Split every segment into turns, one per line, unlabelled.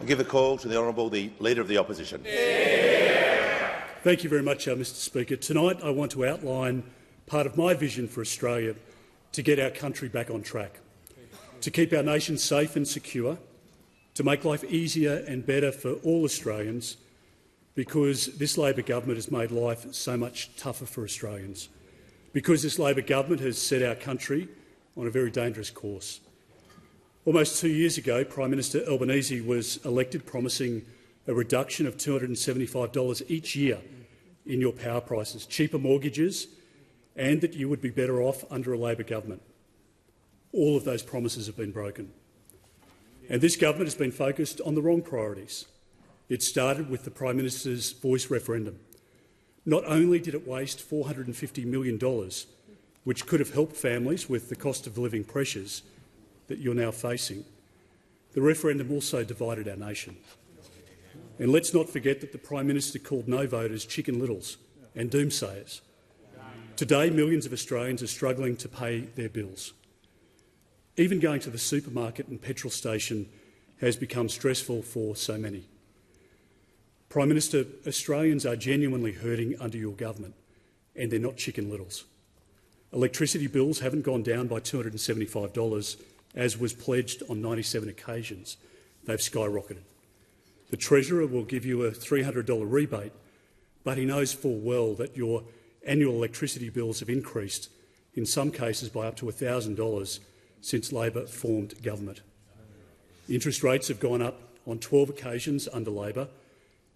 I give the call to the Honourable the Leader of the Opposition.
Thank you very much, Mr Speaker. Tonight I want to outline part of my vision for Australia to get our country back on track, to keep our nation safe and secure, to make life easier and better for all Australians, because this Labor government has made life so much tougher for Australians, because this Labor government has set our country on a very dangerous course. Almost 2 years ago, Prime Minister Albanese was elected promising a reduction of $275 each year in your power prices, cheaper mortgages, and that you would be better off under a Labor government. All of those promises have been broken. And this government has been focused on the wrong priorities. It started with the Prime Minister's Voice referendum. Not only did it waste $450 million, which could have helped families with the cost of living pressures that you're now facing, the referendum also divided our nation. And let's not forget that the Prime Minister called no voters chicken littles and doomsayers. Today, millions of Australians are struggling to pay their bills. Even going to the supermarket and petrol station has become stressful for so many. Prime Minister, Australians are genuinely hurting under your government, and they're not chicken littles. Electricity bills haven't gone down by $275, as was pledged on 97 occasions. They've skyrocketed. The Treasurer will give you a $300 rebate, but he knows full well that your annual electricity bills have increased, in some cases by up to $1,000 since Labor formed government. Interest rates have gone up on 12 occasions under Labor,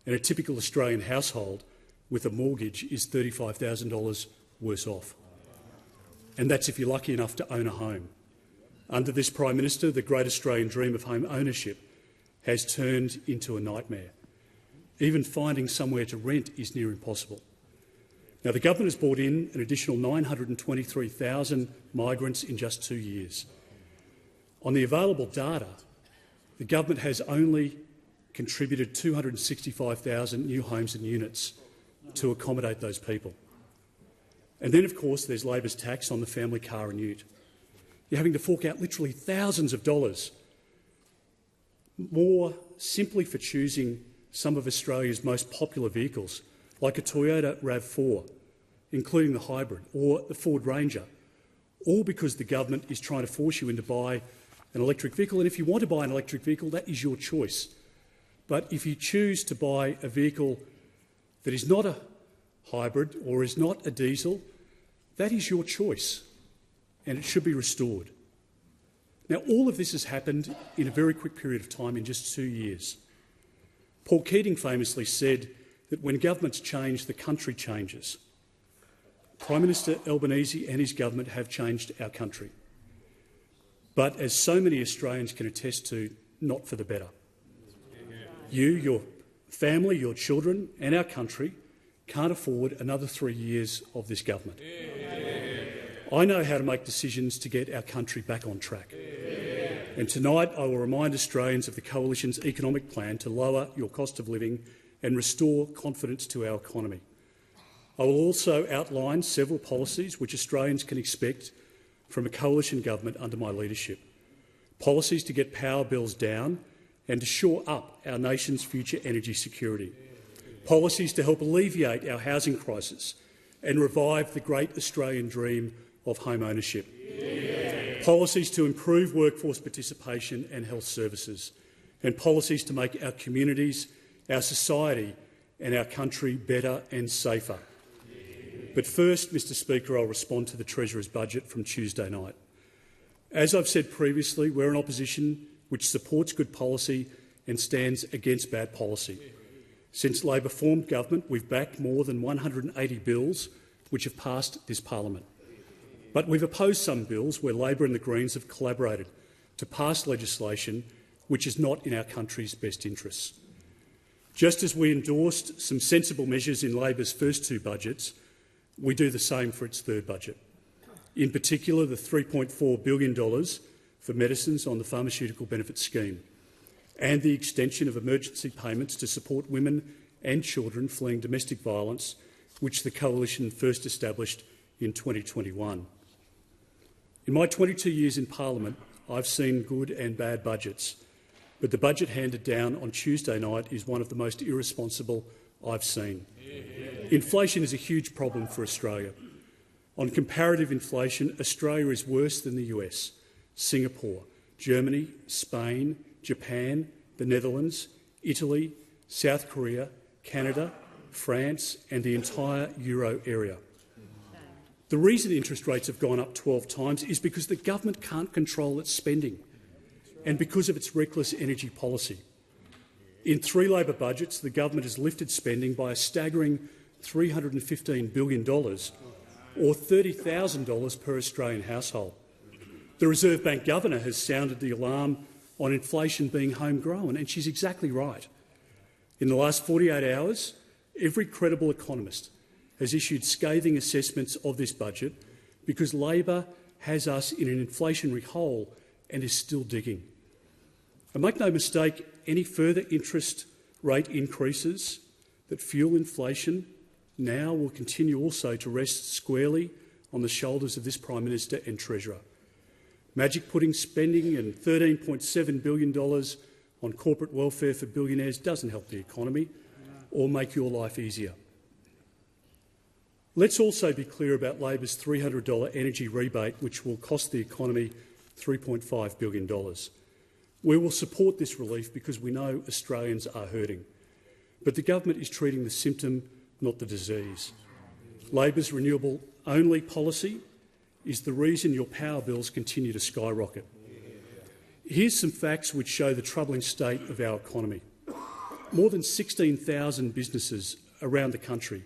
and a typical Australian household with a mortgage is $35,000 worse off. And that's if you're lucky enough to own a home. Under this Prime Minister, the great Australian dream of home ownership has turned into a nightmare. Even finding somewhere to rent is near impossible. Now, the government has brought in an additional 923,000 migrants in just 2 years. On the available data, the government has only contributed 265,000 new homes and units to accommodate those people. And then, of course, there's Labor's tax on the family car and ute. You're having to fork out literally thousands of dollars more simply for choosing some of Australia's most popular vehicles, like a Toyota RAV4, including the hybrid, or the Ford Ranger, all because the government is trying to force you into buy an electric vehicle. And if you want to buy an electric vehicle, that is your choice. But if you choose to buy a vehicle that is not a hybrid or is not a diesel, that is your choice, and it should be restored. Now, all of this has happened in a very quick period of time, in just 2 years. Paul Keating famously said that when governments change, the country changes. Prime Minister Albanese and his government have changed our country, but as so many Australians can attest to, not for the better. You, your family, your children and our country can't afford another 3 years of this government. I know how to make decisions to get our country back on track. And tonight I will remind Australians of the Coalition's economic plan to lower your cost of living and restore confidence to our economy. I will also outline several policies which Australians can expect from a Coalition government under my leadership. Policies to get power bills down and to shore up our nation's future energy security. Policies to help alleviate our housing crisis and revive the great Australian dream of home ownership. Policies to improve workforce participation and health services, and policies to make our communities, our society and our country better and safer. But first, Mr Speaker, I'll respond to the Treasurer's budget from Tuesday night. As I've said previously, we're an opposition which supports good policy and stands against bad policy. Since Labor formed government, we've backed more than 180 bills which have passed this parliament. But we've opposed some bills where Labor and the Greens have collaborated to pass legislation which is not in our country's best interests. Just as we endorsed some sensible measures in Labor's first two budgets, we do the same for its third budget. In particular, the $3.4 billion for medicines on the Pharmaceutical Benefits Scheme and the extension of emergency payments to support women and children fleeing domestic violence, which the Coalition first established in 2021. In my 22 years in parliament, I've seen good and bad budgets, but the budget handed down on Tuesday night is one of the most irresponsible I've seen. Inflation is a huge problem for Australia. On comparative inflation, Australia is worse than the US, Singapore, Germany, Spain, Japan, the Netherlands, Italy, South Korea, Canada, France and the entire euro area. The reason interest rates have gone up 12 times is because the government can't control its spending and because of its reckless energy policy. In 3 Labor budgets, the government has lifted spending by a staggering $315 billion, or $30,000 per Australian household. The Reserve Bank Governor has sounded the alarm on inflation being homegrown, and she's exactly right. In the last 48 hours, every credible economist has issued scathing assessments of this budget because Labor has us in an inflationary hole and is still digging. And make no mistake, any further interest rate increases that fuel inflation now will continue also to rest squarely on the shoulders of this Prime Minister and Treasurer. Magic pudding spending and $13.7 billion on corporate welfare for billionaires doesn't help the economy or make your life easier. Let's also be clear about Labor's $300 energy rebate, which will cost the economy $3.5 billion. We will support this relief because we know Australians are hurting. But the government is treating the symptom, not the disease. Labor's renewable-only policy is the reason your power bills continue to skyrocket. Here's some facts which show the troubling state of our economy. More than 16,000 businesses around the country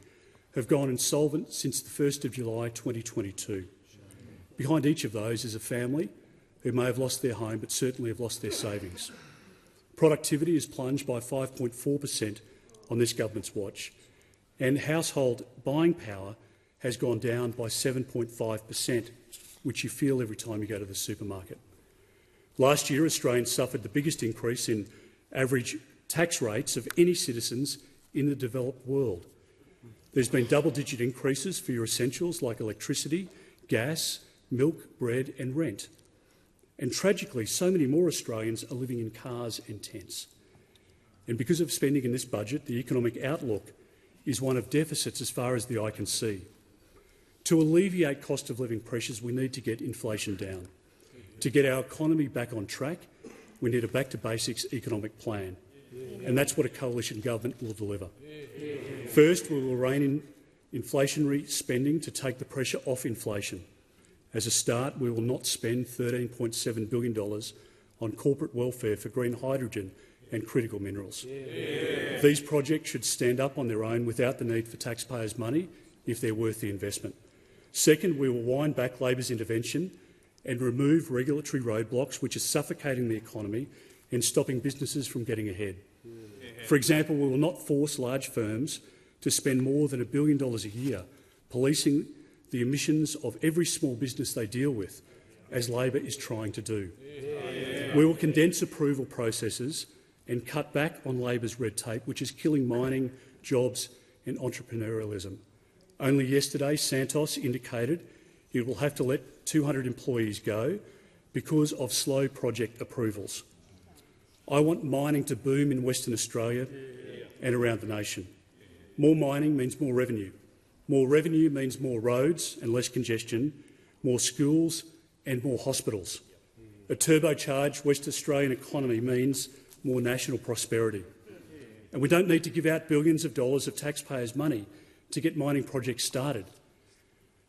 have gone insolvent since the 1st of July 2022. Behind each of those is a family who may have lost their home but certainly have lost their savings. Productivity has plunged by 5.4% on this government's watch, and household buying power has gone down by 7.5%, which you feel every time you go to the supermarket. Last year, Australians suffered the biggest increase in average tax rates of any citizens in the developed world. There's been double-digit increases for your essentials like electricity, gas, milk, bread and rent. And tragically, so many more Australians are living in cars and tents. And because of spending in this budget, the economic outlook is one of deficits as far as the eye can see. To alleviate cost of living pressures, we need to get inflation down. To get our economy back on track, we need a back-to-basics economic plan. And that's what a coalition government will deliver. First, we will rein in inflationary spending to take the pressure off inflation. As a start, we will not spend $13.7 billion on corporate welfare for green hydrogen and critical minerals. These projects should stand up on their own without the need for taxpayers' money if they're worth the investment. Second, we will wind back Labor's intervention and remove regulatory roadblocks which are suffocating the economy and stopping businesses from getting ahead. For example, we will not force large firms to spend more than $1 billion a year policing the emissions of every small business they deal with, as Labor is trying to do. We will condense approval processes and cut back on Labor's red tape, which is killing mining, jobs and entrepreneurialism. Only yesterday, Santos indicated it will have to let 200 employees go because of slow project approvals. I want mining to boom in Western Australia and around the nation. More mining means more revenue. More revenue means more roads and less congestion, more schools and more hospitals. A turbocharged West Australian economy means more national prosperity. And we don't need to give out billions of dollars of taxpayers' money to get mining projects started.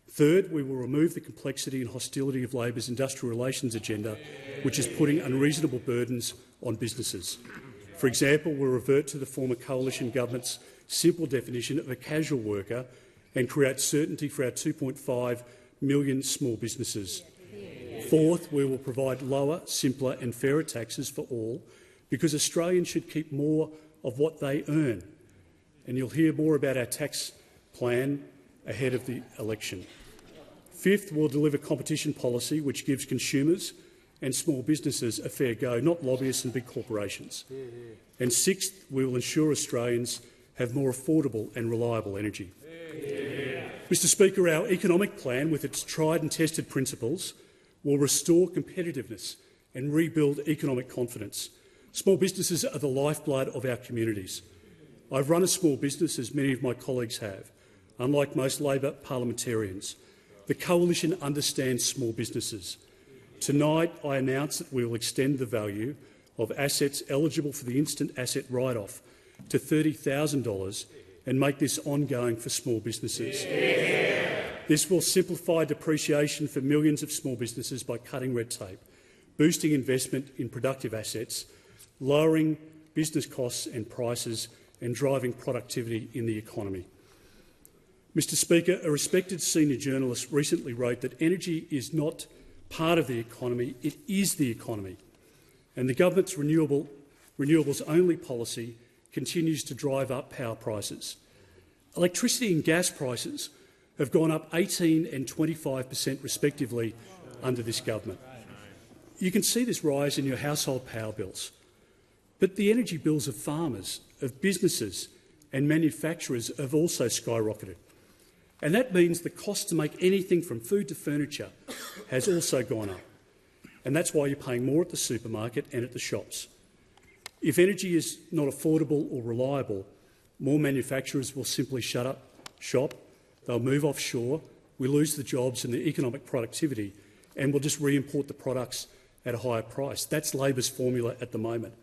Third, we will remove the complexity and hostility of Labor's industrial relations agenda, which is putting unreasonable burdens on businesses. For example, we'll revert to the former coalition government's simple definition of a casual worker and create certainty for our 2.5 million small businesses. Fourth, we will provide lower, simpler and fairer taxes for all, because Australians should keep more of what they earn. And you'll hear more about our tax plan ahead of the election. Fifth, we'll deliver competition policy which gives consumers and small businesses a fair go, not lobbyists and big corporations. And sixth, we will ensure Australians have more affordable and reliable energy. Mr Speaker, our economic plan, with its tried and tested principles, will restore competitiveness and rebuild economic confidence Small businesses are the lifeblood of our communities. I've run a small business, as many of my colleagues have. Unlike most Labor parliamentarians, the Coalition understands small businesses. Tonight, I announce that we will extend the value of assets eligible for the instant asset write-off to $30,000 and make this ongoing for small businesses. Yeah. This will simplify depreciation for millions of small businesses by cutting red tape, boosting investment in productive assets, lowering business costs and prices, and driving productivity in the economy. Mr Speaker, a respected senior journalist recently wrote that energy is not part of the economy, it is the economy. And the government's renewables-only policy continues to drive up power prices. Electricity and gas prices have gone up 18% and 25% respectively under this government. You can see this rise in your household power bills. But the energy bills of farmers, of businesses and manufacturers have also skyrocketed. And that means the cost to make anything from food to furniture has also gone up. And that's why you're paying more at the supermarket and at the shops. If energy is not affordable or reliable, more manufacturers will simply shut up shop, they'll move offshore, we lose the jobs and the economic productivity, and we'll just re-import the products at a higher price. That's Labor's formula at the moment.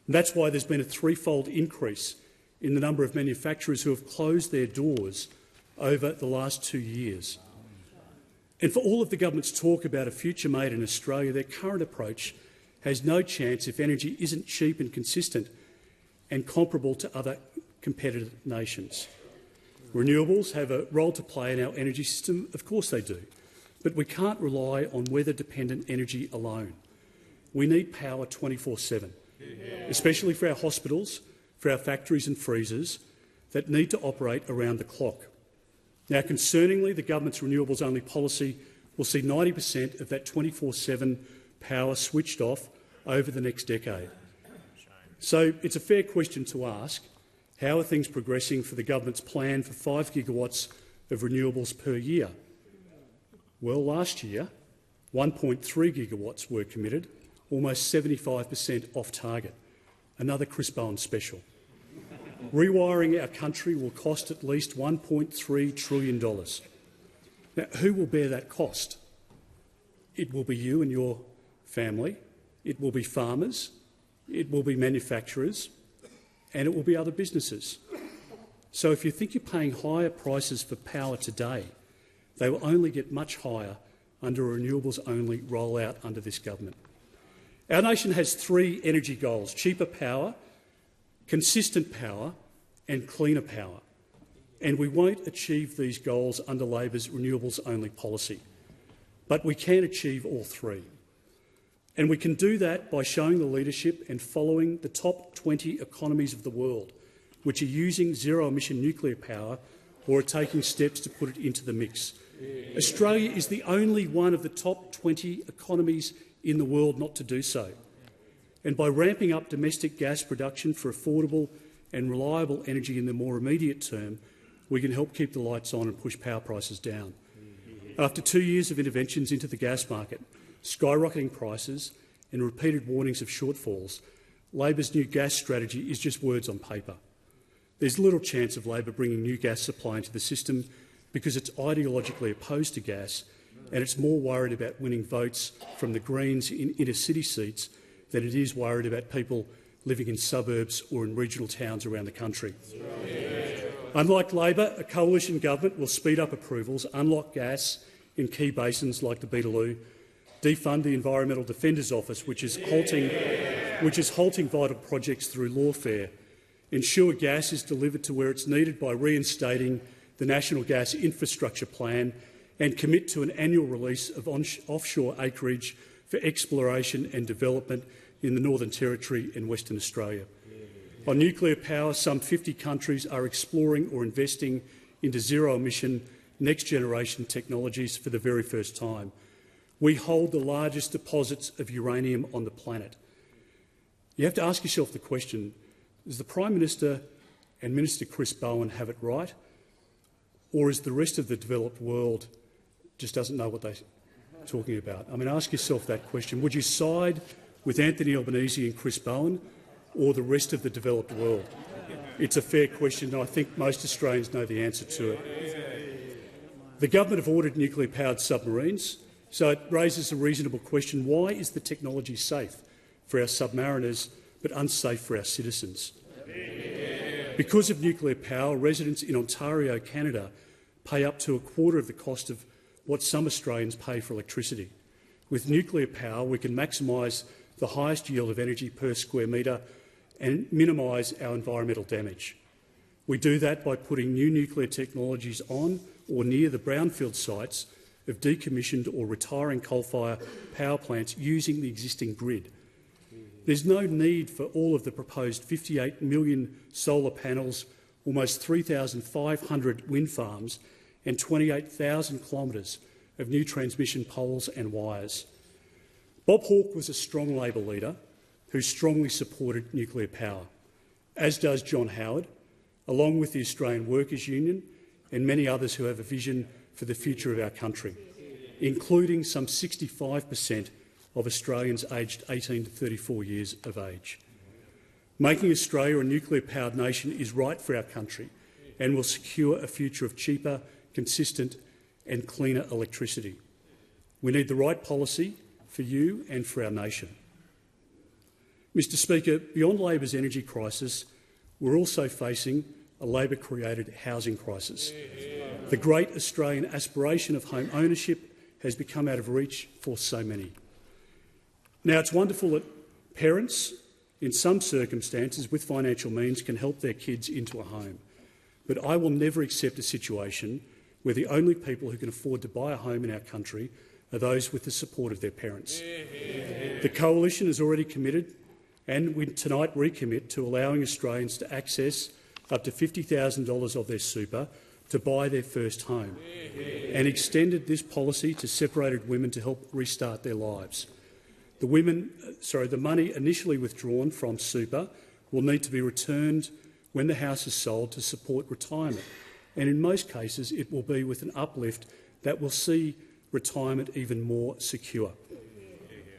And that's why there's been a threefold increase in the number of manufacturers who have closed their doors over the last 2 years. And for all of the government's talk about a future made in Australia, their current approach has no chance if energy isn't cheap and consistent and comparable to other competitive nations. Renewables have a role to play in our energy system, of course they do, but we can't rely on weather-dependent energy alone. We need power 24/7, especially for our hospitals, for our factories and freezers that need to operate around the clock. Now, concerningly, the government's renewables-only policy will see 90% of that 24/7 power switched off over the next decade. So it's a fair question to ask, how are things progressing for the government's plan for 5 gigawatts of renewables per year? Well, last year, 1.3 gigawatts were committed, almost 75% off target. Another Chris Bowen special. Rewiring our country will cost at least $1.3 trillion. Now, who will bear that cost? It will be you and your family, it will be farmers, it will be manufacturers, and it will be other businesses. So if you think you're paying higher prices for power today, they will only get much higher under a renewables-only rollout under this government. Our nation has 3 energy goals: cheaper power, consistent power and cleaner power. And we won't achieve these goals under Labor's renewables-only policy. But we can achieve all 3. And we can do that by showing the leadership and following the top 20 economies of the world, which are using zero-emission nuclear power or are taking steps to put it into the mix. Australia is the only one of the top 20 economies in the world not to do so. And by ramping up domestic gas production for affordable and reliable energy in the more immediate term, we can help keep the lights on and push power prices down. After 2 years of interventions into the gas market, skyrocketing prices and repeated warnings of shortfalls, Labor's new gas strategy is just words on paper. There's little chance of Labor bringing new gas supply into the system because it's ideologically opposed to gas and it's more worried about winning votes from the Greens in inner-city seats than it is worried about people living in suburbs or in regional towns around the country. Unlike Labor, a coalition government will speed up approvals, unlock gas in key basins like the Beetaloo, defund the Environmental Defender's Office, which is halting vital projects through lawfare, ensure gas is delivered to where it's needed by reinstating the National Gas Infrastructure Plan, and commit to an annual release of offshore acreage for exploration and development in the Northern Territory and Western Australia. On nuclear power, some 50 countries are exploring or investing into zero-emission, next-generation technologies for the very first time. We hold the largest deposits of uranium on the planet. You have to ask yourself the question, does the Prime Minister and Minister Chris Bowen have it right, or is the rest of the developed world just doesn't know what they're talking about? I mean, ask yourself that question. Would you side with Anthony Albanese and Chris Bowen, or the rest of the developed world? It's a fair question, and I think most Australians know the answer to it. The government have ordered nuclear-powered submarines, so it raises a reasonable question: why is the technology safe for our submariners but unsafe for our citizens? Because of nuclear power, residents in Ontario, Canada, pay up to a quarter of the cost of what some Australians pay for electricity. With nuclear power, we can maximise the highest yield of energy per square metre and minimise our environmental damage. We do that by putting new nuclear technologies on or near the brownfield sites of decommissioned or retiring coal-fired power plants using the existing grid. There's no need for all of the proposed 58 million solar panels, almost 3,500 wind farms and 28,000 kilometres of new transmission poles and wires. Bob Hawke was a strong Labor leader who strongly supported nuclear power, as does John Howard, along with the Australian Workers' Union and many others who have a vision for the future of our country, including some 65% of Australians aged 18 to 34 years of age. Making Australia a nuclear-powered nation is right for our country and will secure a future of cheaper, consistent and cleaner electricity. We need the right policy for you and for our nation. Mr Speaker, beyond Labor's energy crisis, we're also facing a Labor-created housing crisis. The great Australian aspiration of home ownership has become out of reach for so many. Now, it's wonderful that parents, in some circumstances with financial means, can help their kids into a home. But I will never accept a situation where the only people who can afford to buy a home in our country are those with the support of their parents. The Coalition has already committed, and we tonight recommit, to allowing Australians to access up to $50,000 of their super to buy their first home, and extended this policy to separated women to help restart their lives. The money initially withdrawn from super will need to be returned when the house is sold to support retirement, and in most cases it will be with an uplift that will see retirement even more secure.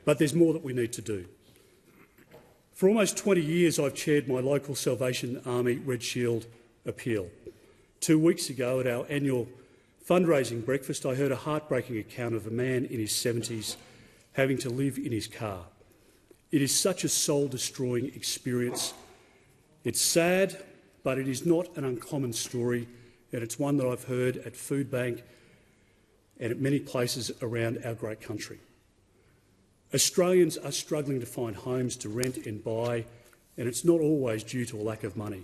But there's more that we need to do. For almost 20 years I've chaired my local Salvation Army Red Shield appeal. 2 weeks ago at our annual fundraising breakfast, I heard a heartbreaking account of a man in his 70s having to live in his car. It is such a soul-destroying experience. It's sad, but it is not an uncommon story, and it's one that I've heard at Food Bank and at many places around our great country. Australians are struggling to find homes to rent and buy, and it's not always due to a lack of money.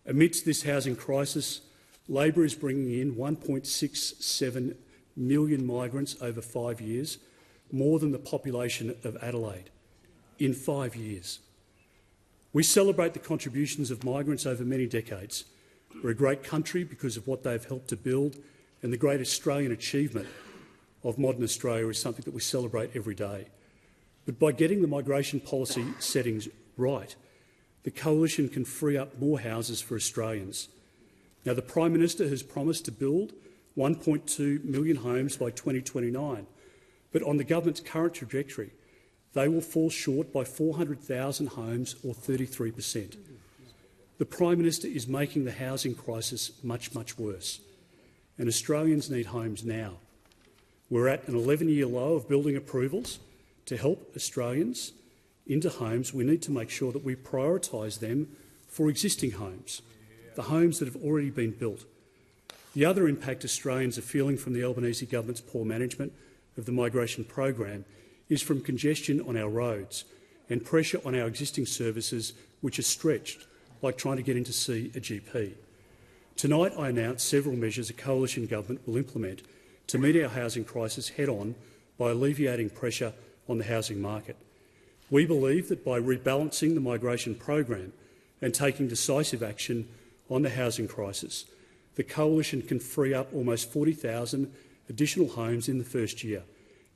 Amidst this housing crisis, Labor is bringing in 1.67 million migrants over 5 years, more than the population of Adelaide, in 5 years. We celebrate the contributions of migrants over many decades. We're a great country because of what they've helped to build, and the great Australian achievement of modern Australia is something that we celebrate every day. But by getting the migration policy settings right, the Coalition can free up more houses for Australians. Now, the Prime Minister has promised to build 1.2 million homes by 2029, but on the government's current trajectory, they will fall short by 400,000 homes, or 33%. The Prime Minister is making the housing crisis much, much worse, and Australians need homes now. We're at an 11-year low of building approvals. To help Australians into homes, we need to make sure that we prioritise them for existing homes, the homes that have already been built. The other impact Australians are feeling from the Albanese government's poor management of the migration program is from congestion on our roads and pressure on our existing services, which are stretched, like trying to get in to see a GP. Tonight I announce several measures a Coalition government will implement to meet our housing crisis head-on by alleviating pressure on the housing market. We believe that by rebalancing the migration program and taking decisive action on the housing crisis, the Coalition can free up almost 40,000 additional homes in the first year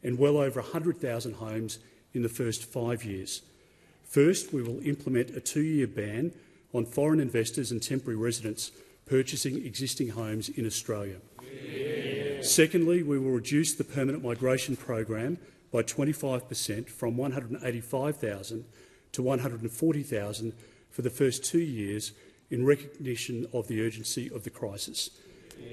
and well over 100,000 homes in the first 5 years. First, we will implement a 2-year ban on foreign investors and temporary residents purchasing existing homes in Australia. Secondly, we will reduce the permanent migration program by 25% from $185,000 to $140,000 for the first 2 years in recognition of the urgency of the crisis.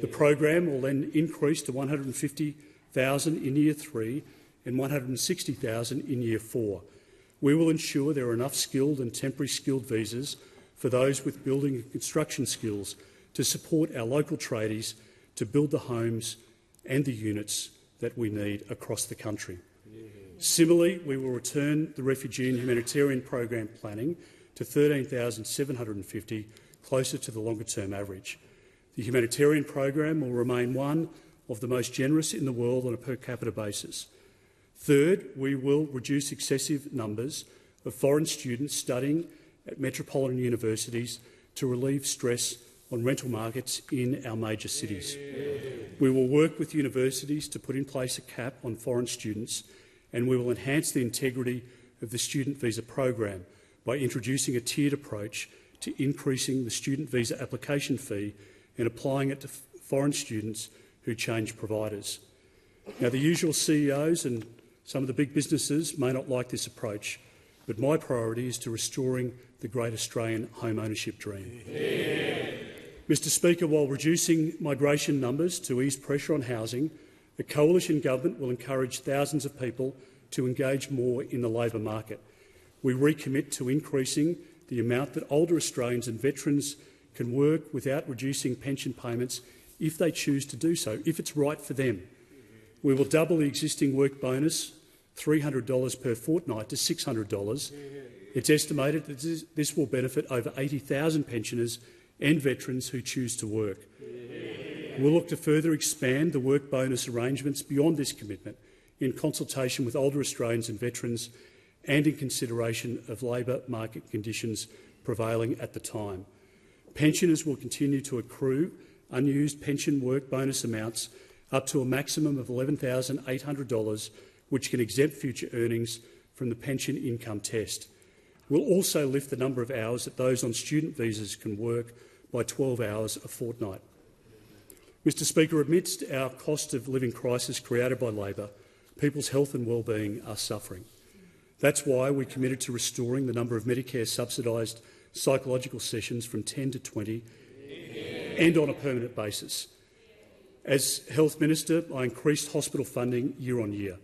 The program will then increase to $150,000 in Year 3 and $160,000 in Year 4. We will ensure there are enough skilled and temporary skilled visas for those with building and construction skills to support our local tradies to build the homes and the units that we need across the country. Similarly, we will return the refugee and humanitarian program planning to $13,750, closer to the longer-term average. The humanitarian program will remain one of the most generous in the world on a per capita basis. Third, we will reduce excessive numbers of foreign students studying at metropolitan universities to relieve stress on rental markets in our major cities. We will work with universities to put in place a cap on foreign students, and we will enhance the integrity of the student visa program by introducing a tiered approach to increasing the student visa application fee and applying it to foreign students who change providers. Now, the usual CEOs and some of the big businesses may not like this approach, but my priority is to restoring the great Australian home ownership dream. Mr Speaker, while reducing migration numbers to ease pressure on housing, the Coalition Government will encourage thousands of people to engage more in the labour market. We recommit to increasing the amount that older Australians and veterans can work without reducing pension payments if they choose to do so, if it's right for them. We will double the existing work bonus, $300 per fortnight, to $600. It's estimated that this will benefit over 80,000 pensioners and veterans who choose to work. We'll look to further expand the work bonus arrangements beyond this commitment in consultation with older Australians and veterans and in consideration of labour market conditions prevailing at the time. Pensioners will continue to accrue unused pension work bonus amounts up to a maximum of $11,800, which can exempt future earnings from the pension income test. We'll also lift the number of hours that those on student visas can work by 12 hours a fortnight. Mr Speaker, amidst our cost of living crisis created by Labor, people's health and wellbeing are suffering. That's why we committed to restoring the number of Medicare subsidised psychological sessions from 10 to 20 and on a permanent basis. As Health Minister, I increased hospital funding year on year.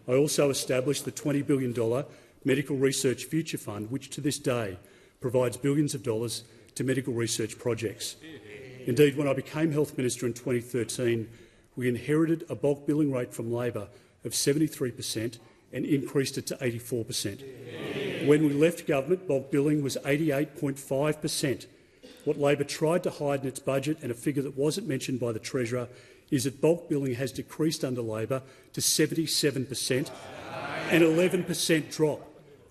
I also established the $20 billion Medical Research Future Fund, which to this day provides billions of dollars to medical research projects. Indeed, when I became Health Minister in 2013, we inherited a bulk billing rate from Labor of 73% and increased it to 84%. When we left government, bulk billing was 88.5%. What Labor tried to hide in its budget, and a figure that wasn't mentioned by the Treasurer, is that bulk billing has decreased under Labor to 77%, an 11% drop.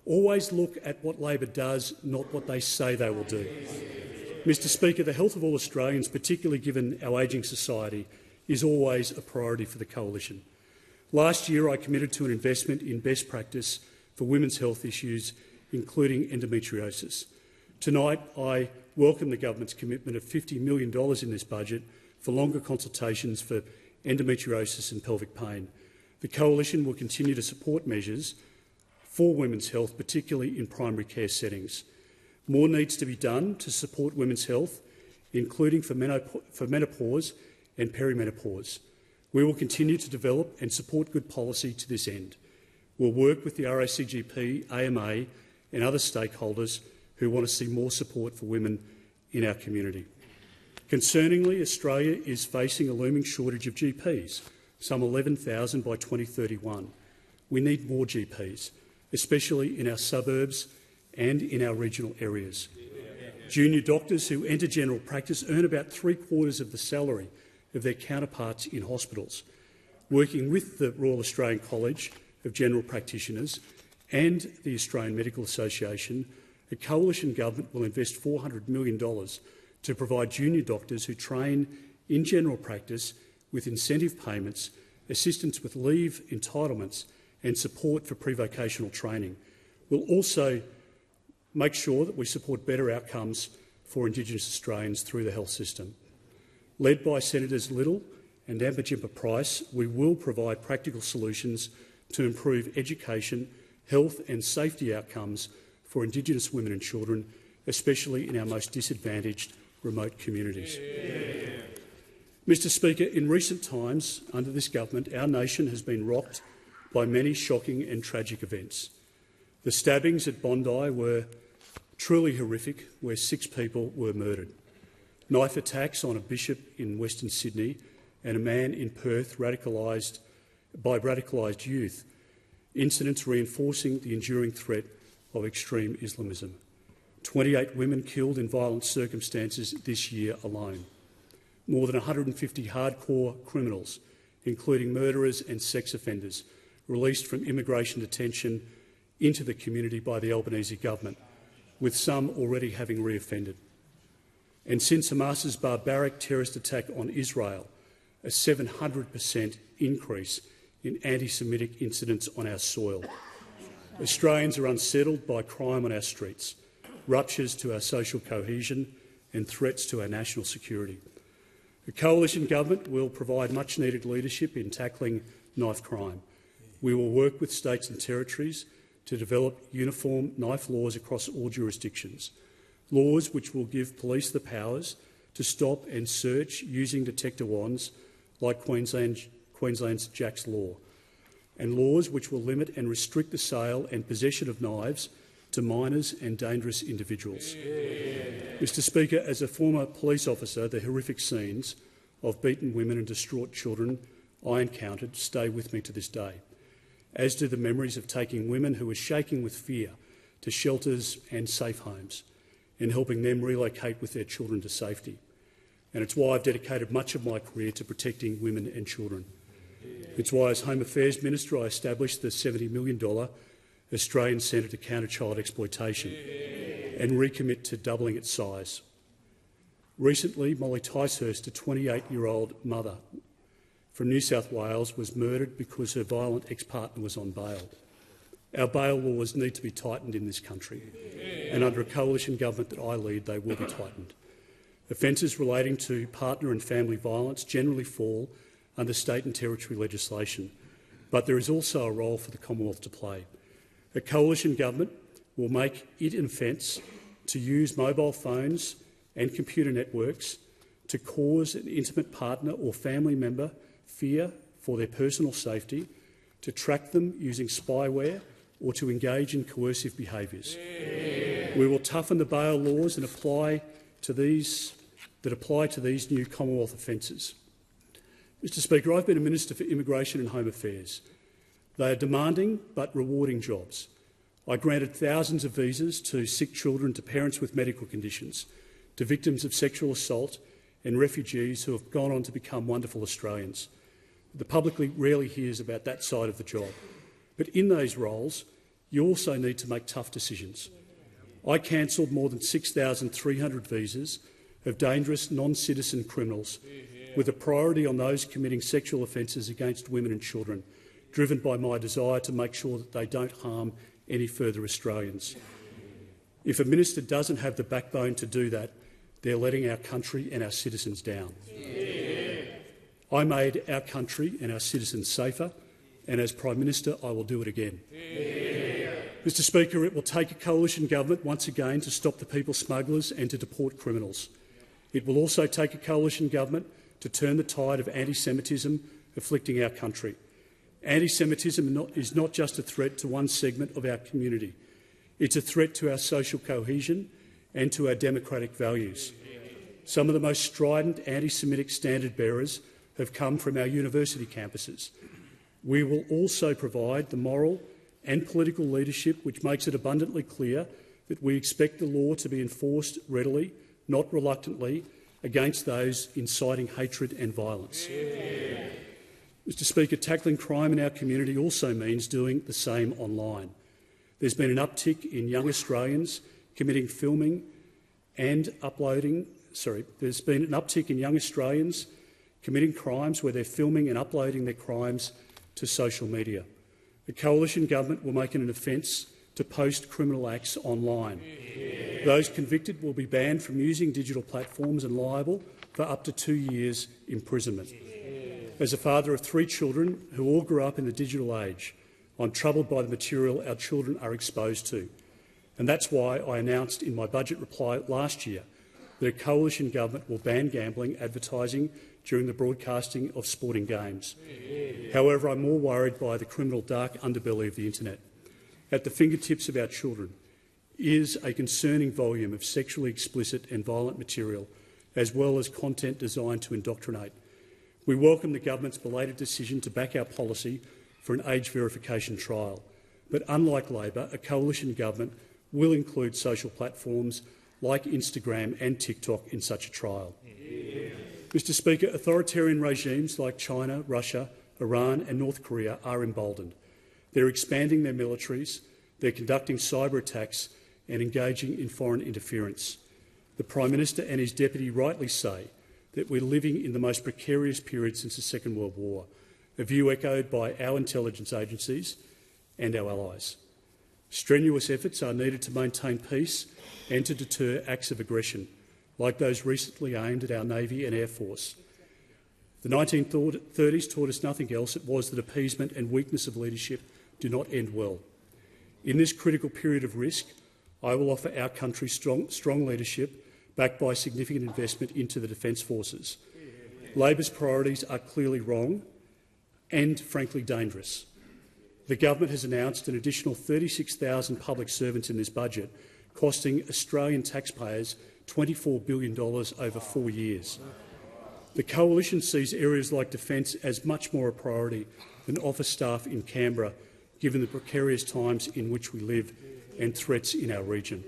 Always look at what Labor does, not what they say they will do. Mr Speaker, the health of all Australians, particularly given our ageing society, is always a priority for the Coalition. Last year I committed to an investment in best practice for women's health issues, including endometriosis. Tonight I welcome the government's commitment of $50 million in this budget for longer consultations for endometriosis and pelvic pain. The Coalition will continue to support measures for women's health, particularly in primary care settings. More needs to be done to support women's health, including for menopause and perimenopause. We will continue to develop and support good policy to this end. We'll work with the RACGP, AMA and other stakeholders who want to see more support for women in our community. Concerningly, Australia is facing a looming shortage of GPs, some 11,000 by 2031. We need more GPs, especially in our suburbs and in our regional areas. Junior doctors who enter general practice earn about 3/4 of the salary of their counterparts in hospitals. Working with the Royal Australian College of General Practitioners and the Australian Medical Association, the Coalition Government will invest $400 million to provide junior doctors who train in general practice with incentive payments, assistance with leave entitlements and support for pre-vocational training. We'll also make sure that we support better outcomes for Indigenous Australians through the health system. Led by Senators Little and Amber Price, we will provide practical solutions to improve education, health and safety outcomes for Indigenous women and children, especially in our most disadvantaged remote communities. Yeah. Mr Speaker, in recent times, under this government, our nation has been rocked by many shocking and tragic events. The stabbings at Bondi were truly horrific, where 6 people were murdered. Knife attacks on a bishop in Western Sydney and a man in Perth radicalised youth, incidents reinforcing the enduring threat of extreme Islamism. 28 women killed in violent circumstances this year alone. More than 150 hardcore criminals, including murderers and sex offenders, released from immigration detention into the community by the Albanese government, with some already having reoffended. And since Hamas's barbaric terrorist attack on Israel, a 700% increase in anti-Semitic incidents on our soil. Australians are unsettled by crime on our streets, ruptures to our social cohesion and threats to our national security. The coalition government will provide much-needed leadership in tackling knife crime. We will work with states and territories to develop uniform knife laws across all jurisdictions, laws which will give police the powers to stop and search using detector wands like Queensland's Jack's Law, and laws which will limit and restrict the sale and possession of knives to minors and dangerous individuals. Yeah. Mr Speaker, as a former police officer, the horrific scenes of beaten women and distraught children I encountered stay with me to this day, as do the memories of taking women who were shaking with fear to shelters and safe homes and helping them relocate with their children to safety. And it's why I've dedicated much of my career to protecting women and children. It's why, as Home Affairs Minister, I established the $70 million Australian Centre to Counter Child Exploitation and recommit to doubling its size. Recently, Molly Ticehurst, a 28-year-old mother from New South Wales, was murdered because her violent ex-partner was on bail. Our bail laws need to be tightened in this country, and under a coalition government that I lead, they will be tightened. Offences relating to partner and family violence generally fall under state and territory legislation, but there is also a role for the Commonwealth to play. A coalition government will make it an offence to use mobile phones and computer networks to cause an intimate partner or family member fear for their personal safety, to track them using spyware or to engage in coercive behaviours. Yeah. We will toughen the bail laws and apply to these new Commonwealth offences. Mr Speaker, I've been a Minister for Immigration and Home Affairs. They are demanding but rewarding jobs. I granted thousands of visas to sick children, to parents with medical conditions, to victims of sexual assault and refugees who have gone on to become wonderful Australians. The public rarely hears about that side of the job. But in those roles, you also need to make tough decisions. I cancelled more than 6,300 visas of dangerous non-citizen criminals, with a priority on those committing sexual offences against women and children, driven by my desire to make sure that they don't harm any further Australians. If a minister doesn't have the backbone to do that, they're letting our country and our citizens down. Yeah. I made our country and our citizens safer, and as Prime Minister I will do it again. Yeah. Mr Speaker, it will take a coalition government once again to stop the people smugglers and to deport criminals. It will also take a coalition government to turn the tide of anti-Semitism afflicting our country. Anti-Semitism is not just a threat to one segment of our community. It's a threat to our social cohesion and to our democratic values. Some of the most strident anti-Semitic standard-bearers have come from our university campuses. We will also provide the moral and political leadership which makes it abundantly clear that we expect the law to be enforced readily, not reluctantly, against those inciting hatred and violence. Yeah. Mr Speaker, tackling crime in our community also means doing the same online. There's been an uptick in young Australians committing filming and uploading. There's been an uptick in young Australians committing crimes where they're filming and uploading their crimes to social media. The coalition government will make it an offence to post criminal acts online. Yeah. Those convicted will be banned from using digital platforms and liable for up to 2 years' imprisonment. Yeah. As a father of 3 children who all grew up in the digital age, I'm troubled by the material our children are exposed to, and that's why I announced in my budget reply last year that a coalition government will ban gambling advertising during the broadcasting of sporting games. However, I'm more worried by the criminal dark underbelly of the internet. At the fingertips of our children is a concerning volume of sexually explicit and violent material, as well as content designed to indoctrinate. We welcome the government's belated decision to back our policy for an age verification trial, but unlike Labor, a coalition government will include social platforms like Instagram and TikTok in such a trial. Mr Speaker, authoritarian regimes like China, Russia, Iran and North Korea are emboldened. They're expanding their militaries, they're conducting cyber attacks and engaging in foreign interference. The Prime Minister and his deputy rightly say that we're living in the most precarious period since the Second World War, a view echoed by our intelligence agencies and our allies. Strenuous efforts are needed to maintain peace and to deter acts of aggression, like those recently aimed at our Navy and Air Force. The 1930s taught us nothing else. It was that appeasement and weakness of leadership do not end well. In this critical period of risk, I will offer our country strong leadership backed by significant investment into the Defence Forces. Labor's priorities are clearly wrong and, frankly, dangerous. The government has announced an additional 36,000 public servants in this budget, costing Australian taxpayers $24 billion over 4 years. The coalition sees areas like defence as much more a priority than office staff in Canberra, given the precarious times in which we live and threats in our region.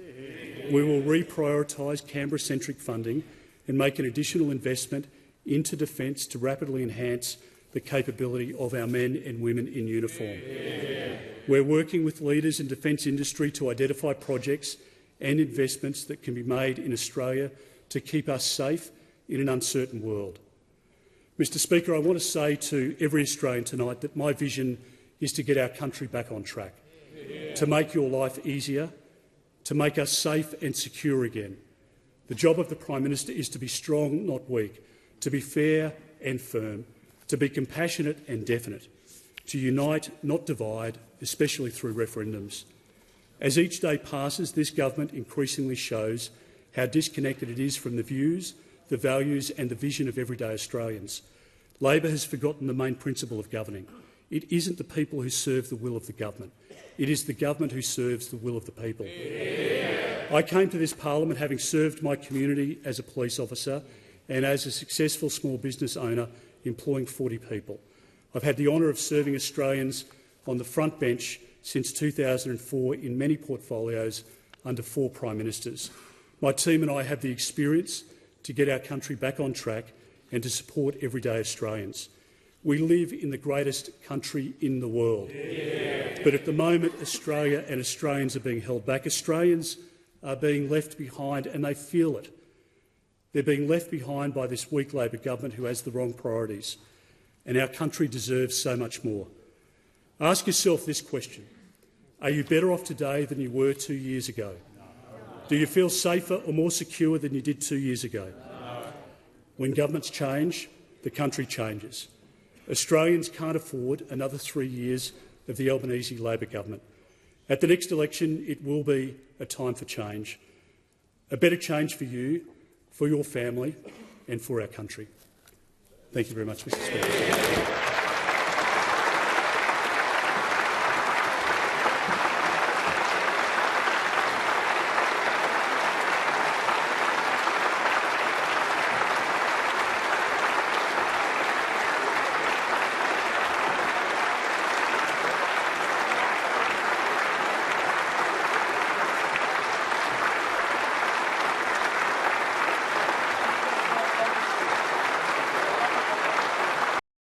We will reprioritise Canberra-centric funding and make an additional investment into defence to rapidly enhance the capability of our men and women in uniform. We're working with leaders in defence industry to identify projects and investments that can be made in Australia to keep us safe in an uncertain world. Mr Speaker, I want to say to every Australian tonight that my vision is to get our country back on track, to make your life easier, to make us safe and secure again. The job of the Prime Minister is to be strong, not weak, to be fair and firm, to be compassionate and definite, to unite, not divide, especially through referendums. As each day passes, this government increasingly shows how disconnected it is from the views, the values and the vision of everyday Australians. Labor has forgotten the main principle of governing. It isn't the people who serve the will of the government. It is the government who serves the will of the people. I came to this parliament having served my community as a police officer and as a successful small business owner employing 40 people. I've had the honour of serving Australians on the front bench since 2004 in many portfolios under 4 Prime Ministers. My team and I have the experience to get our country back on track and to support everyday Australians. We live in the greatest country in the world. But at the moment, Australia and Australians are being held back. Australians are being left behind, and they feel it. They're being left behind by this weak Labor government who has the wrong priorities, and our country deserves so much more. Ask yourself this question. Are you better off today than you were 2 years ago? Do you feel safer or more secure than you did 2 years ago? When governments change, the country changes. Australians can't afford another 3 years of the Albanese Labor government. At the next election, it will be a time for change, a better change for you, for your family and for our country. Thank you very much, Mr Speaker.